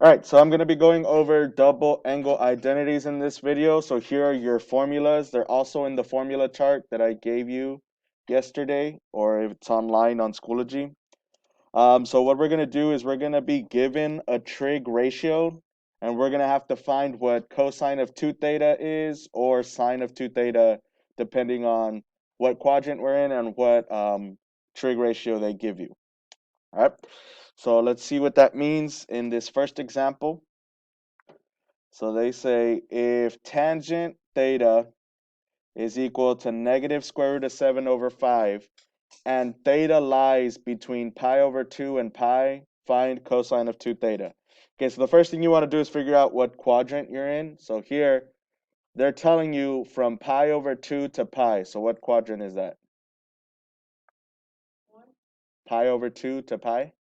All right, so I'm going to be going over double angle identities in this video. So here are your formulas. They're also in the formula chart that I gave you yesterday, or if it's online on Schoology. So what we're going to do is we're going to be given a trig ratio, and we're going to have to find what cosine of 2 theta is, or sine of 2 theta, depending on what quadrant we're in and what trig ratio they give you. All right, so let's see what that means in this first example. So they say if tangent theta is equal to negative square root of 7 over 5, and theta lies between pi over 2 and pi, find cosine of 2 theta. Okay, so the first thing you want to do is figure out what quadrant you're in. So here, they're telling you from pi over 2 to pi. So what quadrant is that? Pi over 2 to pi?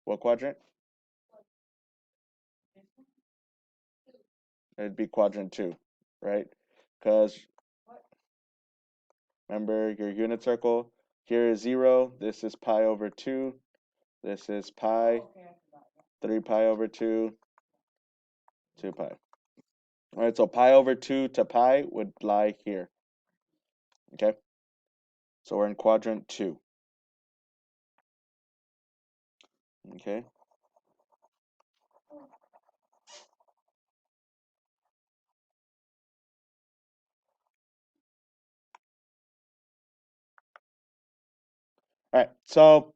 What quadrant? It'd be quadrant 2, right? Because remember your unit circle. Here is 0. This is pi over 2. This is pi. 3 pi over 2. 2 pi. All right, so pi over 2 to pi would lie here. Okay, so we're in quadrant 2. Okay. All right, so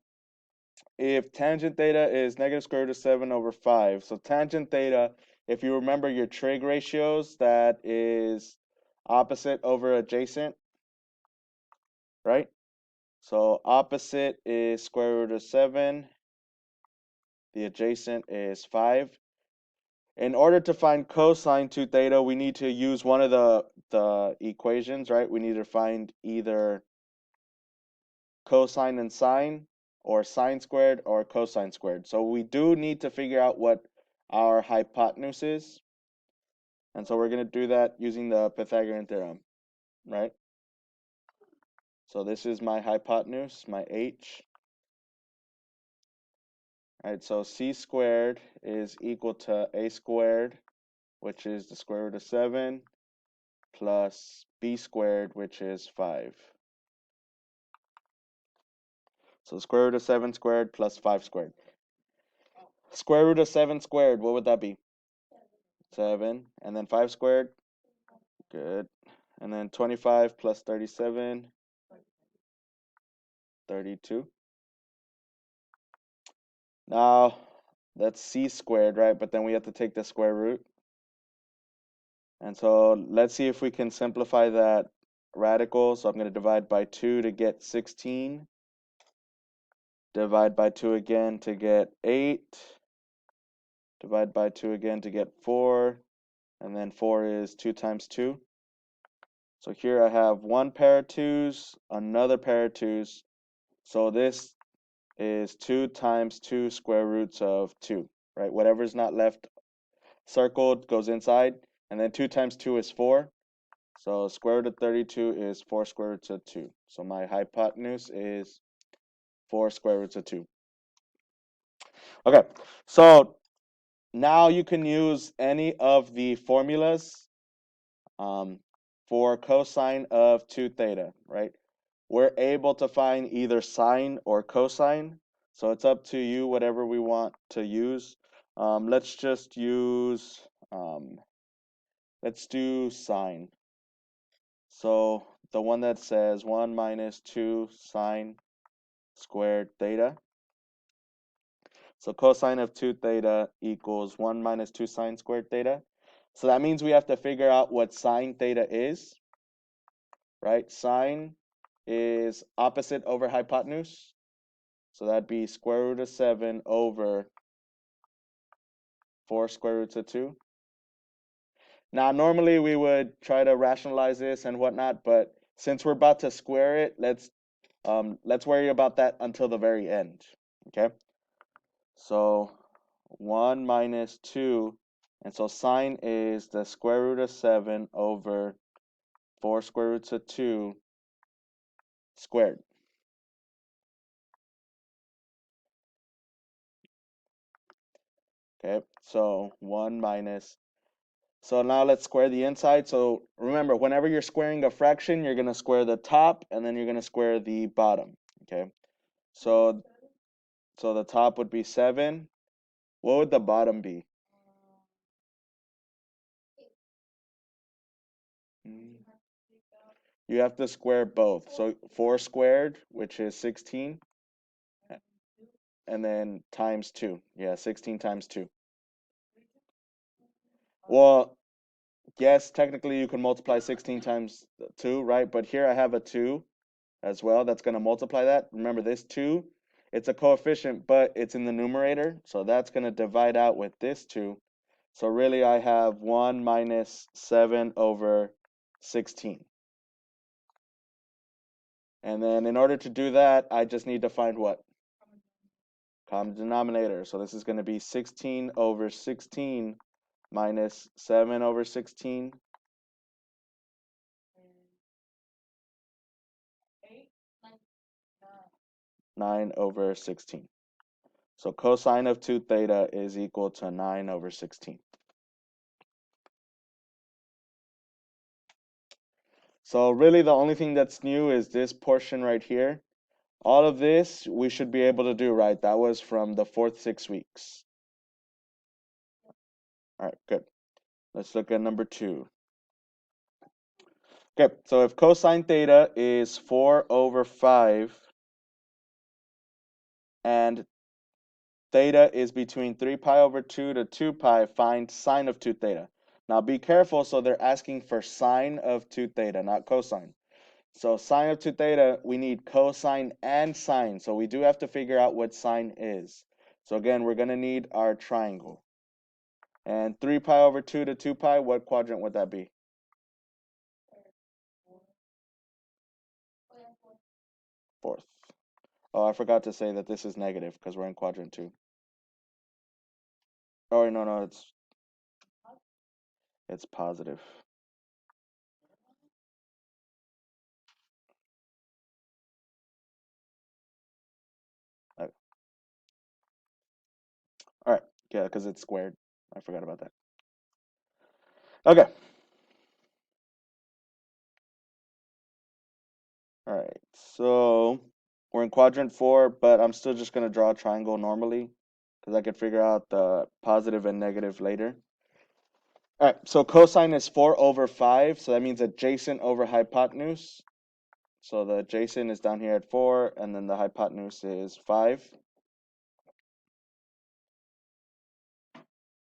if tangent theta is negative square root of 7 over 5, so tangent theta, if you remember your trig ratios, that is opposite over adjacent, right? So opposite is square root of 7. The adjacent is 5. In order to find cosine 2 theta, we need to use one of the equations, right? We need to find either cosine and sine, or sine squared or cosine squared. So we do need to figure out what our hypotenuse is. And so we're going to do that using the Pythagorean theorem, right? So this is my hypotenuse, my h. All right, so c squared is equal to a squared, which is the square root of 7, plus b squared, which is 5. So square root of 7 squared plus 5 squared. Square root of 7 squared, what would that be? 7. And then 5 squared? Good. And then 25 plus 37, 32. Now, that's c squared, right? But then we have to take the square root. And so let's see if we can simplify that radical. So I'm going to divide by 2 to get 16. Divide by 2 again to get 8. Divide by 2 again to get 4. And then 4 is 2 times 2. So here I have one pair of 2's, another pair of 2's. So this is 2 times 2 square roots of 2, right? Whatever's not left circled goes inside. And then 2 times 2 is 4. So square root of 32 is 4 square roots of 2. So my hypotenuse is 4 square roots of 2. Okay, so now you can use any of the formulas for cosine of 2 theta, right? We're able to find either sine or cosine. So it's up to you, whatever we want to use. Let's just use, let's do sine. So the one that says 1 minus 2 sine squared theta. So cosine of 2 theta equals 1 minus 2 sine squared theta. So that means we have to figure out what sine theta is, right? Sine is opposite over hypotenuse. So that'd be square root of 7 over 4 square roots of 2. Now, normally we would try to rationalize this and whatnot, but since we're about to square it, let's worry about that until the very end, okay? So 1 minus 2, and so sine is the square root of 7 over 4 square roots of 2 squared. Okay, so 1 minus. So now let's square the inside. So remember, whenever you're squaring a fraction, you're going to square the top and then you're going to square the bottom. Okay, so so the top would be 7. What would the bottom be? Mm, You have to square both. So 4 squared, which is 16, and then times 2. Yeah, 16 times 2. Well, yes, technically you can multiply 16 times 2, right? But here I have a 2 as well that's going to multiply that. Remember, this 2, it's a coefficient, but it's in the numerator. So that's going to divide out with this 2. So really I have 1 minus 7 over 16. And then in order to do that, I just need to find what? Common denominator. So this is going to be 16 over 16 minus 7 over 16. 9 over 16. So cosine of 2 theta is equal to 9 over 16. So really the only thing that's new is this portion right here. All of this we should be able to do, right? That was from the 4th 6 weeks. All right, good. Let's look at number 2. Okay, so if cosine theta is 4 over 5 and theta is between 3 pi over 2 to 2 pi, find sine of 2 theta. Now be careful, so they're asking for sine of 2 theta, not cosine. So sine of 2 theta, we need cosine and sine. So we do have to figure out what sine is. So again, we're going to need our triangle. And 3 pi over 2 to 2 pi, what quadrant would that be? Fourth. Oh, I forgot to say that this is negative because we're in quadrant 2. Oh, no, it's positive. Okay. All right, yeah, because it's squared. I forgot about that. Okay. All right, so we're in quadrant 4, but I'm still just going to draw a triangle normally because I could figure out the positive and negative later. All right, so cosine is 4 over 5, so that means adjacent over hypotenuse. So the adjacent is down here at 4, and then the hypotenuse is 5.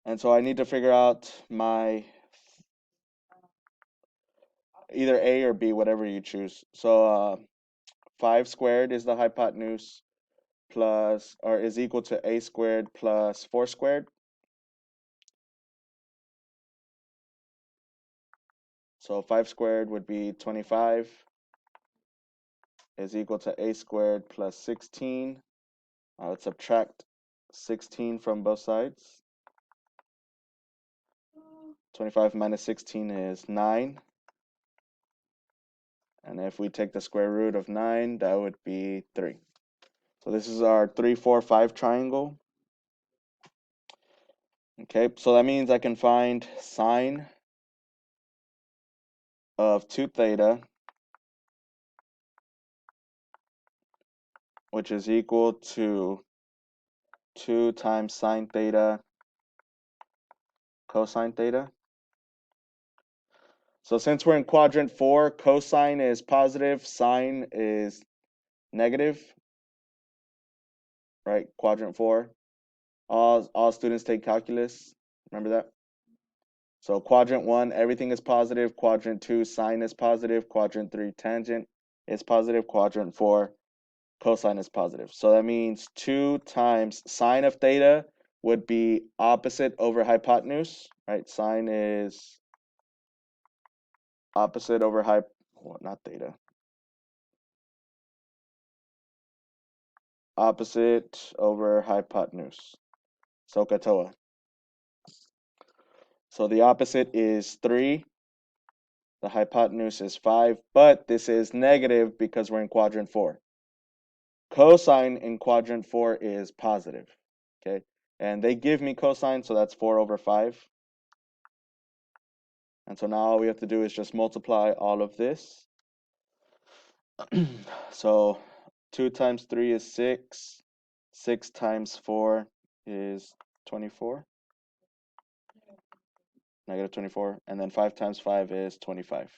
And so I need to figure out my either A or B, whatever you choose. So 5 squared is the hypotenuse plus, or is equal to A squared plus 4 squared. So 5 squared would be 25 is equal to A squared plus 16. Let's subtract 16 from both sides. 25 minus 16 is 9. And if we take the square root of 9, that would be 3. So this is our 3, 4, 5 triangle. Okay, so that means I can find sine of 2 theta, which is equal to 2 times sine theta cosine theta. So since we're in quadrant 4, cosine is positive, sine is negative, right? Quadrant 4. All students take calculus. Remember that? So quadrant 1, everything is positive. Quadrant 2, sine is positive. Quadrant 3, tangent is positive. Quadrant 4, cosine is positive. So that means 2 times sine of theta would be opposite over hypotenuse, right? Sine is opposite over well, not theta. Opposite over hypotenuse. SOHCAHTOA. So the opposite is 3. The hypotenuse is 5, but this is negative because we're in quadrant 4. Cosine in quadrant 4 is positive. Okay. And they give me cosine, so that's 4 over 5. And so now all we have to do is just multiply all of this. So 2 times 3 is 6. 6 times 4 is 24. Negative 24. And then 5 times 5 is 25.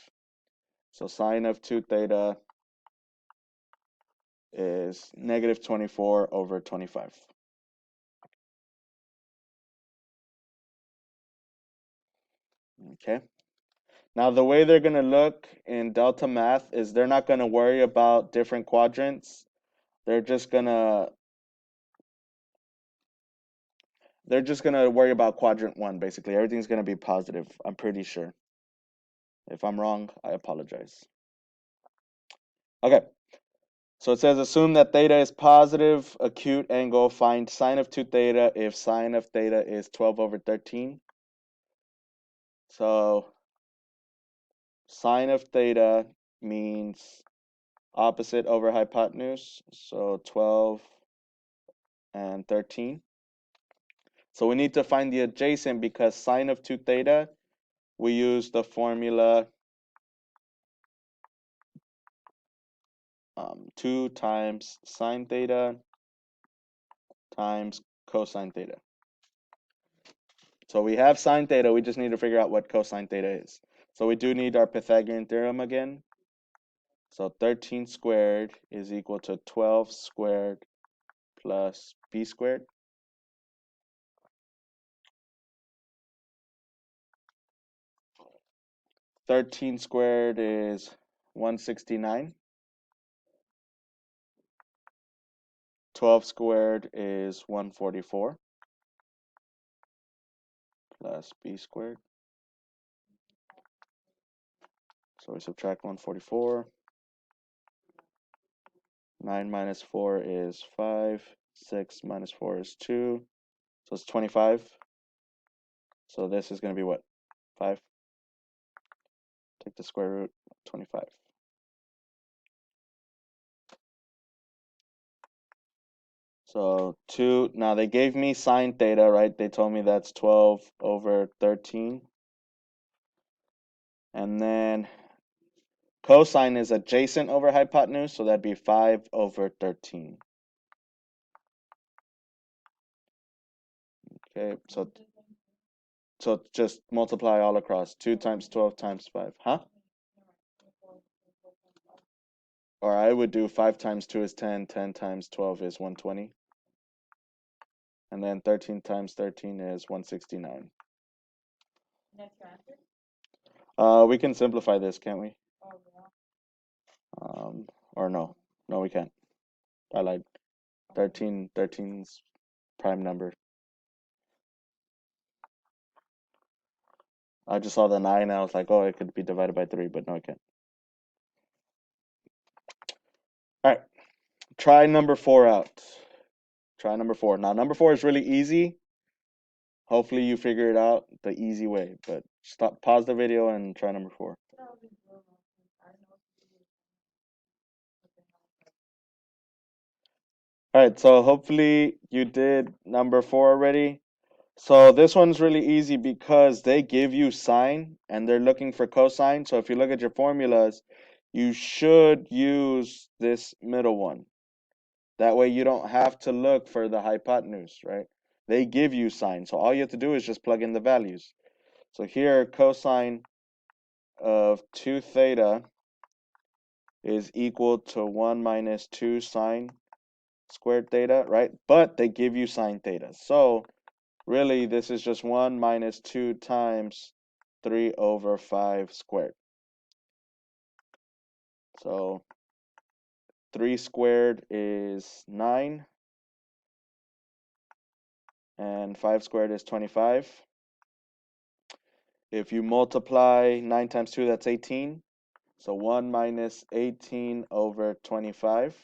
So sine of 2 theta is negative 24 over 25. Okay. Now the way they're going to look in delta math is they're not going to worry about different quadrants. They're just going to worry about quadrant 1 basically. Everything's going to be positive, I'm pretty sure. If I'm wrong, I apologize. Okay. So it says assume that theta is positive, acute angle, find sine of 2 theta if sine of theta is 12 over 13. So sine of theta means opposite over hypotenuse, so 12 and 13. So we need to find the adjacent because sine of 2 theta, we use the formula 2 times sine theta times cosine theta. So we have sine theta, we just need to figure out what cosine theta is. So we do need our Pythagorean theorem again. So 13 squared is equal to 12 squared plus b squared. 13 squared is 169. 12 squared is 144 plus b squared. So we subtract 144. 9 minus 4 is 5. 6 minus 4 is 2. So it's 25. So this is going to be what? 5. Take the square root, 25. So 2, now they gave me sine theta, right? They told me that's 12 over 13. And then cosine is adjacent over hypotenuse, so that'd be 5 over 13. Okay, so just multiply all across. 2 times 12 times 5. Huh? Or I would do 5 times 2 is 10. 10 times 12 is 120. And then 13 times 13 is 169. We can simplify this, can't we? Or no. No, we can't. I lied. 13's prime number. I just saw the 9. I was like, oh, it could be divided by 3, but no, it can't. All right. Try number 4 out. Try number 4. Now, number 4 is really easy. Hopefully you figure it out the easy way, but pause the video and try number 4. All right, so hopefully you did number 4 already. So this one's really easy because they give you sine and they're looking for cosine. So if you look at your formulas, you should use this middle one. That way you don't have to look for the hypotenuse, right? They give you sine. So all you have to do is just plug in the values. So here cosine of 2 theta is equal to 1 minus 2 sine squared theta, right? But they give you sine theta. So really, this is just 1 minus 2 times 3 over 5 squared. So 3 squared is 9. And 5 squared is 25. If you multiply 9 times 2, that's 18. So 1 minus 18 over 25.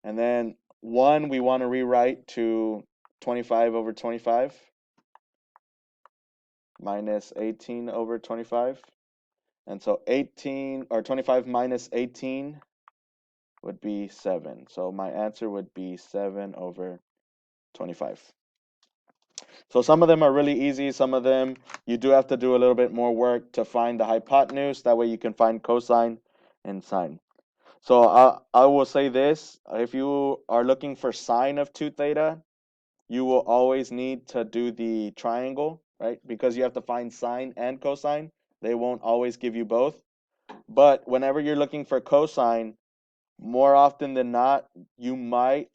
And then 1 we want to rewrite to 25 over 25 minus 18 over 25. And so 18 or 25 minus 18 would be 7. So my answer would be 7 over 25. So some of them are really easy. Some of them you do have to do a little bit more work to find the hypotenuse. That way you can find cosine and sine. So I will say this. If you are looking for sine of 2 theta, you will always need to do the triangle, right? Because you have to find sine and cosine. They won't always give you both. But whenever you're looking for cosine, more often than not, you might,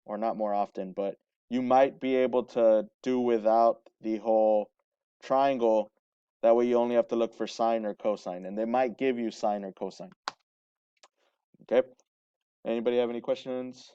or not more often, but you might be able to do without the whole triangle. That way you only have to look for sine or cosine, and they might give you sine or cosine. Okay? Anybody have any questions?